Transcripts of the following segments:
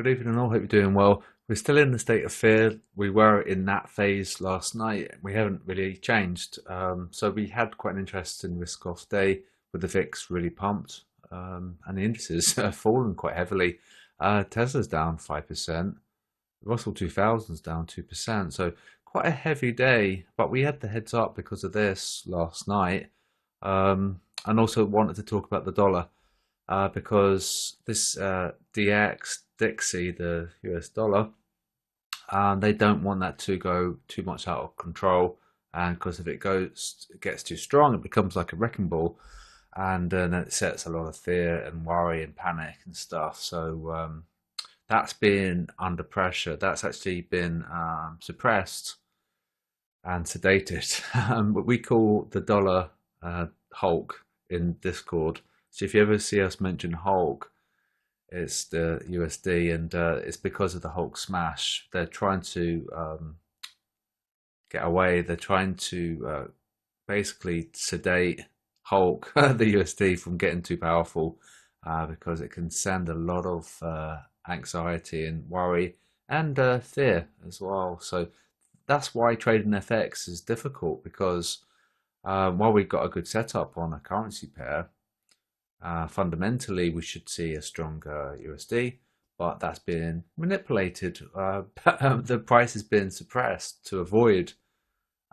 Good evening all, hope you're doing well. We're still in the state of fear. We were in that phase last night. We haven't really changed. So we had quite an interesting risk-off day with the VIX really pumped and the indices have fallen quite heavily. Tesla's down 5%, Russell 2000's down 2%. So quite a heavy day, but we had the heads up because of this last night. And also wanted to talk about the dollar. Because this DXY, the US dollar, they don't want that to go too much out of control, and because if it gets too strong, it becomes like a wrecking ball, and then it sets a lot of fear and worry and panic and stuff. So that's been under pressure. That's actually been suppressed and sedated. What we call the dollar Hulk in Discord. So if you ever see us mention Hulk, it's the USD, and it's because of the Hulk smash. They're trying to get away. They're trying to basically sedate Hulk, the USD, from getting too powerful because it can send a lot of anxiety and worry and fear as well. So that's why trading FX is difficult, because while we've got a good setup on a currency pair, fundamentally we should see a stronger USD, but that's been manipulated. The price has been suppressed to avoid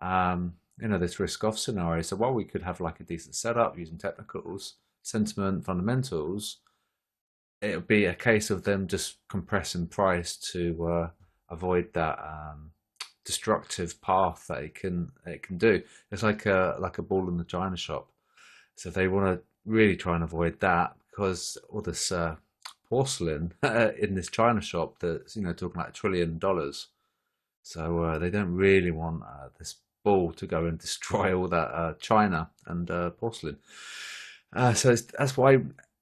this risk-off scenario. So while we could have like a decent setup using technicals, sentiment, fundamentals, it would be a case of them just compressing price to avoid that destructive path that it can do. It's like a ball in the china shop. So they want to really try and avoid that, because all this porcelain in this china shop that's talking like $1 trillion. So they don't really want this ball to go and destroy all that china and porcelain. So that's why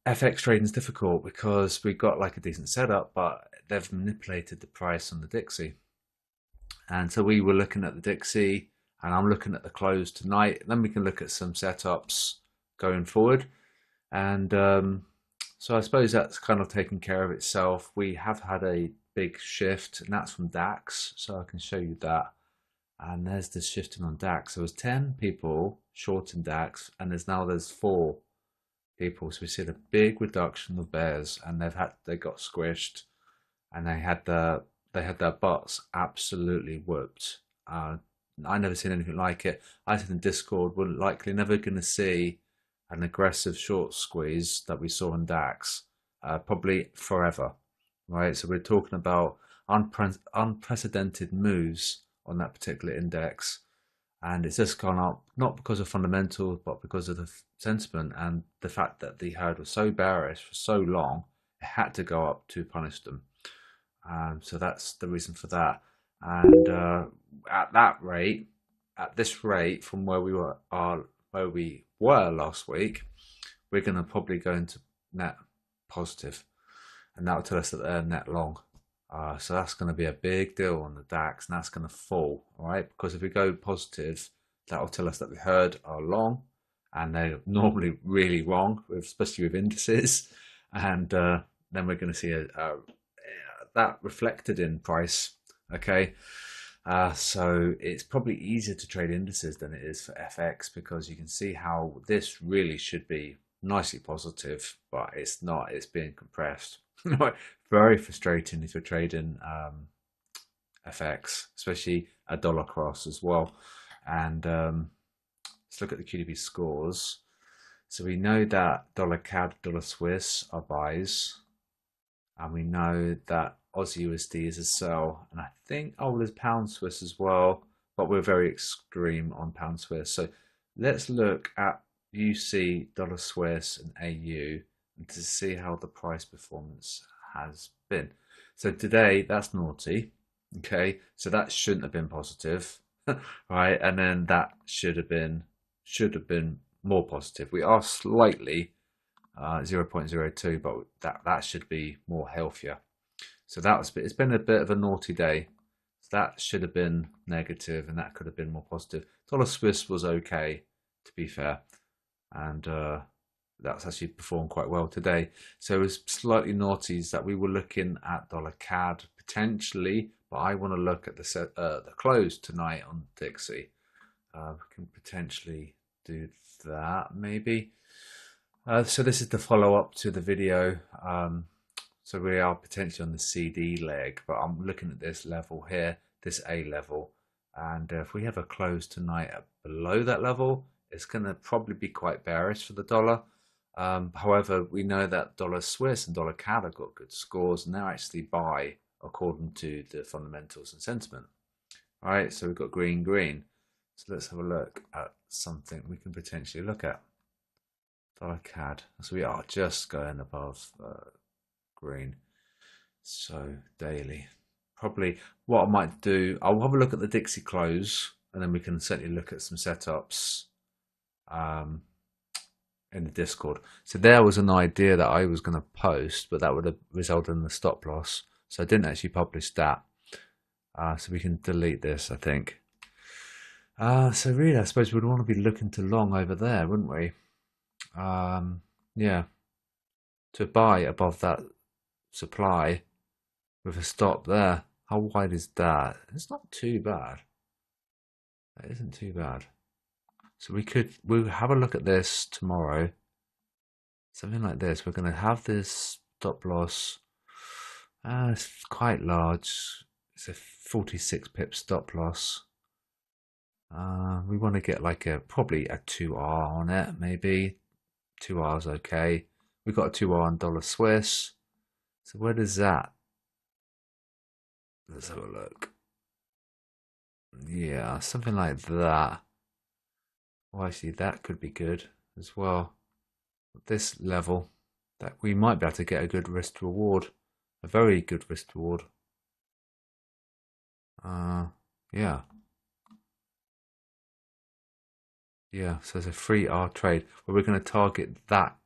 FX trading is difficult, because we've got like a decent setup, but they've manipulated the price on the DXY. And so we were looking at the DXY, and I'm looking at the close tonight. Then we can look at some setups going forward. And so I suppose that's kind of taken care of itself. We have had a big shift, and that's from DAX. So I can show you that. And there's this shifting on DAX. There was 10 people short in DAX, and there's 4 people. So we see the big reduction of bears, and they got squished, and they had their butts absolutely whooped. I never seen anything like it. I said in Discord, we're likely never going to see an aggressive short squeeze that we saw in DAX, probably forever, right? So we're talking about unprecedented moves on that particular index, and it's just gone up, not because of fundamentals, but because of the sentiment and the fact that the herd was so bearish for so long, it had to go up to punish them. So that's the reason for that. And at this rate, from where we were last week, we're going to probably go into net positive, and that will tell us that they're net long. So that's going to be a big deal on the DAX, and that's going to fall, all right? Because if we go positive, that will tell us that the herd are long, and they're normally really wrong, especially with indices, and then we're going to see that reflected in price. Okay. So it's probably easier to trade indices than it is for FX, because you can see how this really should be nicely positive, but it's not. It's being compressed. Very frustrating if you're trading FX, especially a dollar cross as well. And let's look at the QDB scores. So we know that dollar CAD, dollar Swiss are buys, and we know that Aussie USD is a sell, and I think there's pound Swiss as well, but we're very extreme on pound Swiss. So let's look at UC, dollar Swiss, and AU, and to see how the price performance has been. So today that's naughty, okay? So that shouldn't have been positive, right? And then that should have been more positive. We are slightly 0.02, but that should be more healthier. So it's been a bit of a naughty day. So that should have been negative, and that could have been more positive. Dollar Swiss was okay, to be fair, and that's actually performed quite well today. So it was slightly naughties that we were looking at dollar CAD potentially, but I want to look at the close tonight on Dixie. We can potentially do that maybe. So this is the follow-up to the video. So we are potentially on the CD leg, but I'm looking at this level here, this A level, and if we have a close tonight at below that level, it's going to probably be quite bearish for the dollar. However, we know that dollar Swiss and dollar CAD have got good scores, and they're actually buy according to the fundamentals and sentiment. All right, so we've got green, green. So let's have a look at something we can potentially look at. Dollar CAD. So we are just going above green. So daily. Probably what I might do, I'll have a look at the Dixie close, and then we can certainly look at some setups in the Discord. So there was an idea that I was going to post, but that would have resulted in the stop loss. So I didn't actually publish that. So we can delete this, I think. So really, I suppose we'd want to be looking to long over there, wouldn't we? Yeah. To buy above that supply with a stop there. How wide is that? It's not too bad. That isn't too bad. So we'll have a look at this tomorrow. Something like this. We're going to have this stop loss. It's quite large. It's a 46 pip stop loss. We want to get like probably a 2R on it, maybe. 2R's okay. We've got a 2R on dollar Swiss. So where does that? Let's have a look. Yeah, something like that. Well, actually, that could be good as well. At this level, that we might be able to get a good risk reward, a very good risk reward. Yeah. Yeah, so it's a 3R trade where we're going to target that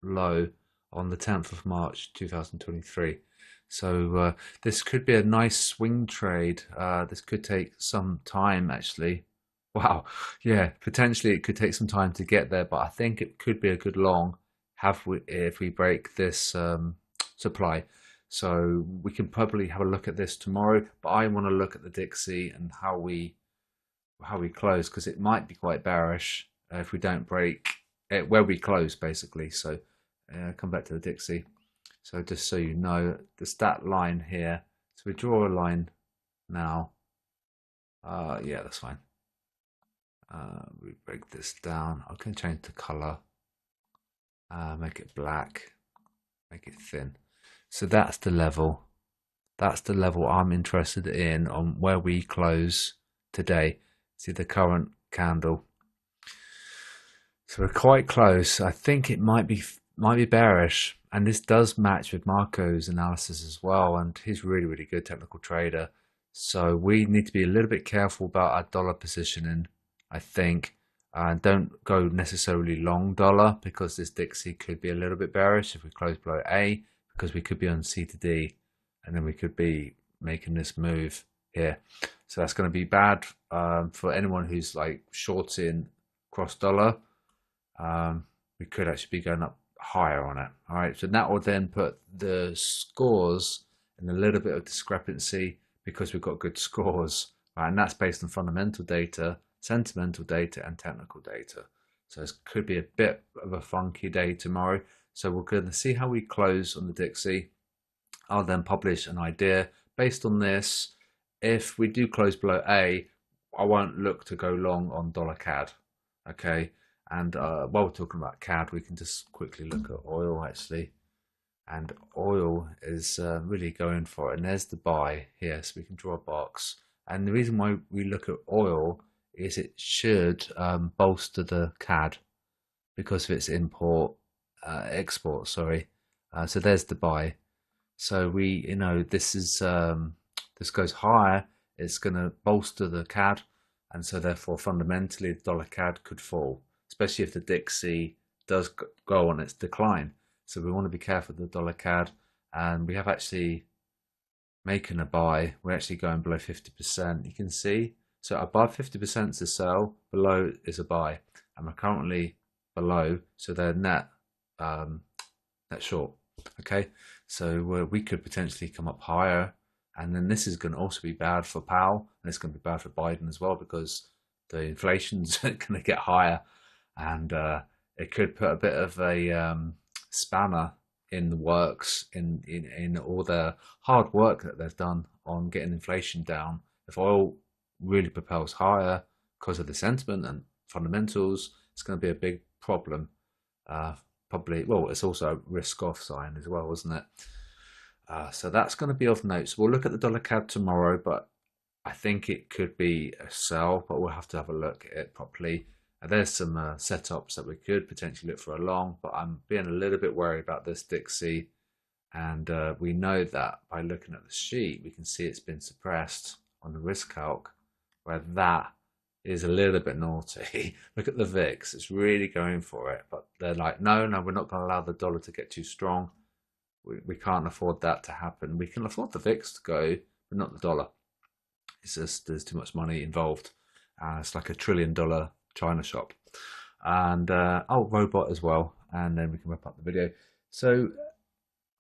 low on the 10th of March 2023. So this could be a nice swing trade. This could take some time actually. Wow, yeah, potentially it could take some time to get there, but I think it could be a good long if we break this supply. So we can probably have a look at this tomorrow, but I want to look at the Dixie and how we close, because it might be quite bearish if we don't break it where we close basically. So come back to the Dixie. So just so you know, the stat line here, so we draw a line now. Yeah, that's fine. We break this down. I can change the color, make it black, make it thin. So that's the level. That's the level I'm interested in on where we close today. See the current candle. So we're quite close. I think it might be bearish, and this does match with Marco's analysis as well, and he's really, really good technical trader. So we need to be a little bit careful about our dollar positioning, I think. Don't go necessarily long dollar, because this Dixie could be a little bit bearish if we close below A, because we could be on C to D, and then we could be making this move here. So that's going to be bad for anyone who's like shorting cross dollar. We could actually be going up higher on it. All right, so that will then put the scores in a little bit of discrepancy, because we've got good scores, right? And that's based on fundamental data, sentimental data, and technical data. So it could be a bit of a funky day tomorrow. So we're going to see how we close on the Dixie. I'll then publish an idea based on this. If we do close below A, I won't look to go long on dollar CAD. Okay, and while we're talking about CAD, we can just quickly look at oil actually. And oil is really going for it. And there's the buy here, so we can draw a box. And the reason why we look at oil is it should bolster the CAD because of its export. Sorry. So there's the buy. So we, this is this goes higher. It's going to bolster the CAD, and so therefore fundamentally the dollar CAD could fall, especially if the Dixie does go on its decline. So we want to be careful of the dollar CAD, and we have actually making a buy. We're actually going below 50%. You can see, so above 50% is a sell, below is a buy, and we're currently below, so they're net short. Okay, so we could potentially come up higher, and then this is going to also be bad for Powell, and it's going to be bad for Biden as well, because the inflation's going to get higher, and it could put a bit of a spanner in the works in all the hard work that they've done on getting inflation down. If oil really propels higher because of the sentiment and fundamentals, it's going to be a big problem. Probably, well, it's also a risk-off sign as well, isn't it? So that's going to be of note. So we'll look at the dollar CAD tomorrow, but I think it could be a sell, but we'll have to have a look at it properly. There's some setups that we could potentially look for a long, but I'm being a little bit worried about this Dixie. And we know that by looking at the sheet, we can see it's been suppressed on the risk calc, where that is a little bit naughty. Look at the VIX, it's really going for it, but they're like, no, we're not going to allow the dollar to get too strong. We can't afford that to happen. We can afford the VIX to go, but not the dollar. It's just there's too much money involved. It's like $1 trillion China shop. And robot as well, and then we can wrap up the video. So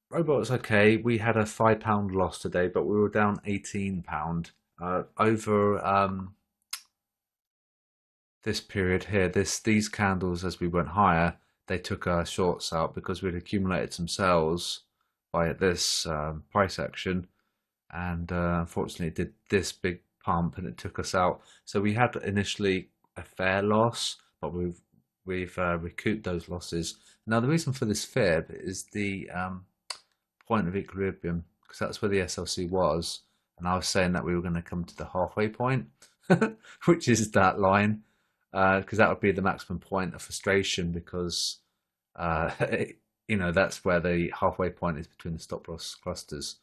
robot's okay. We had a £5 loss today, but we were down £18 over this period here. These candles, as we went higher, they took our shorts out because we'd accumulated some sales by this price action, and unfortunately it did this big pump and it took us out. So we had initially a fair loss, but we've recouped those losses. Now the reason for this fib is the point of equilibrium, because that's where the SLC was, and I was saying that we were going to come to the halfway point, which is that line, because that would be the maximum point of frustration, because that's where the halfway point is between the stop loss clusters.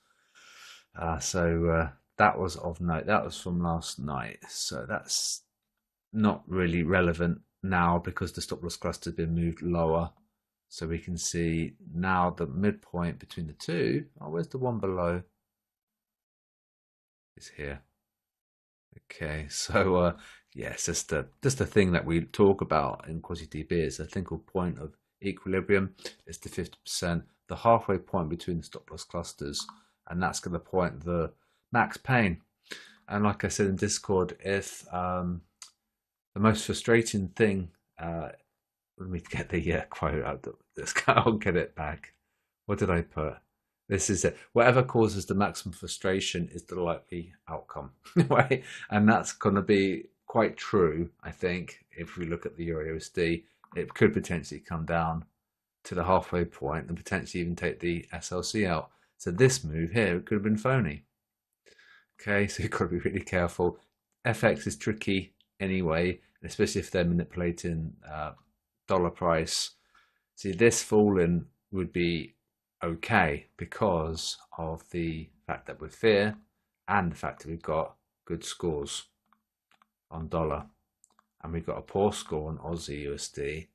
So that was of note. That was from last night, so that's not really relevant now because the stop loss cluster has been moved lower. So we can see now the midpoint between the two. Oh, where's the one below? It's here. Okay, so yeah, it's just a thing that we talk about in QDB. Is a thing called point of equilibrium. It's the 50%, the halfway point between the stop loss clusters, and that's going to point the max pain. And like I said in Discord, if the most frustrating thing, let me get the quote out. I'll get it back. What did I put? This is it. Whatever causes the maximum frustration is the likely outcome, right? And that's going to be quite true, I think. If we look at the EURUSD, it could potentially come down to the halfway point and potentially even take the SLC out. So this move here, it could have been phony. Okay, so you've got to be really careful. FX is tricky anyway, especially if they're manipulating dollar price. See, this falling would be okay because of the fact that we're fear and the fact that we've got good scores on dollar, and we've got a poor score on Aussie USD,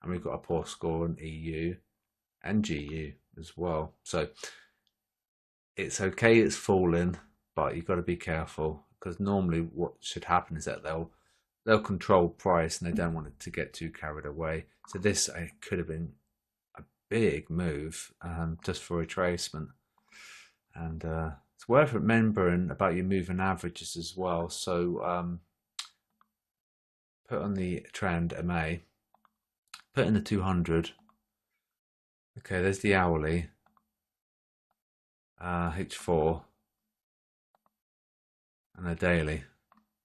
and we've got a poor score on EU and GU as well. So it's okay, it's falling, but you've got to be careful, because normally what should happen is that they'll control price and they don't want it to get too carried away. So this could have been a big move just for retracement, and it's worth remembering about your moving averages as well. So put on the trend MA, put in the 200. Okay, there's the hourly H4 and the daily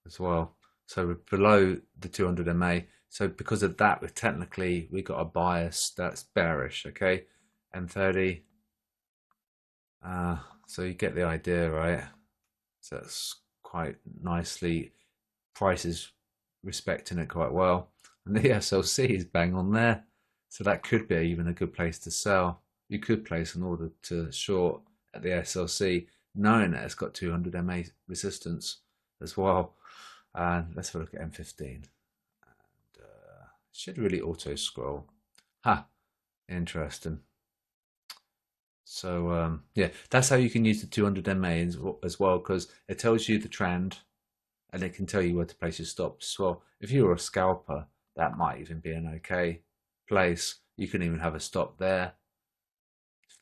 as well. So we're below the 200 MA. So because of that, we got a bias that's bearish. Okay, M30. So you get the idea, right? So that's quite nicely. Price is respecting it quite well, and the SLC is bang on there. So that could be even a good place to sell. You could place an order to short at the SLC, knowing that it's got 200 MA resistance as well. And let's have a look at M15. And should really auto scroll. Interesting. So yeah, that's how you can use the 200 MA as well, because it tells you the trend and it can tell you where to place your stops as well. If you were a scalper, that might even be an okay place. You can even have a stop there.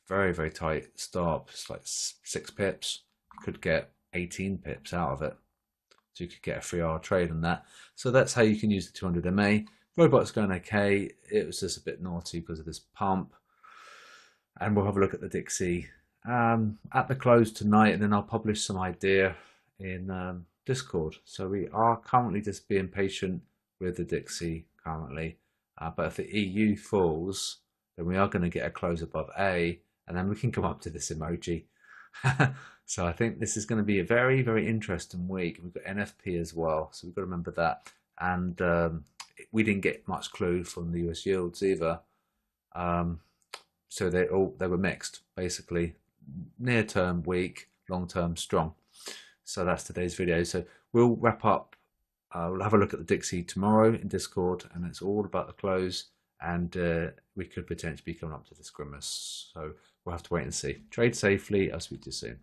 Very, very tight stop. It's like 6 pips. You could get 18 pips out of it. So you could get a 3-hour trade on that. So that's how you can use the 200 MA. Robot's going okay. It was just a bit naughty because of this pump. And we'll have a look at the Dixie at the close tonight, and then I'll publish some idea in Discord. So we are currently just being patient with the Dixie currently. But if the EU falls, then we are going to get a close above A, and then we can come up to this emoji. So I think this is going to be a very, very interesting week. We've got NFP as well, so we've got to remember that. And we didn't get much clue from the US yields either. So they were mixed, basically. Near term weak, long term strong. So that's today's video. So we'll wrap up. We'll have a look at the Dixie tomorrow in Discord, and it's all about the close. And we could potentially be coming up to this grimace. So we'll have to wait and see. Trade safely. I'll speak to you soon.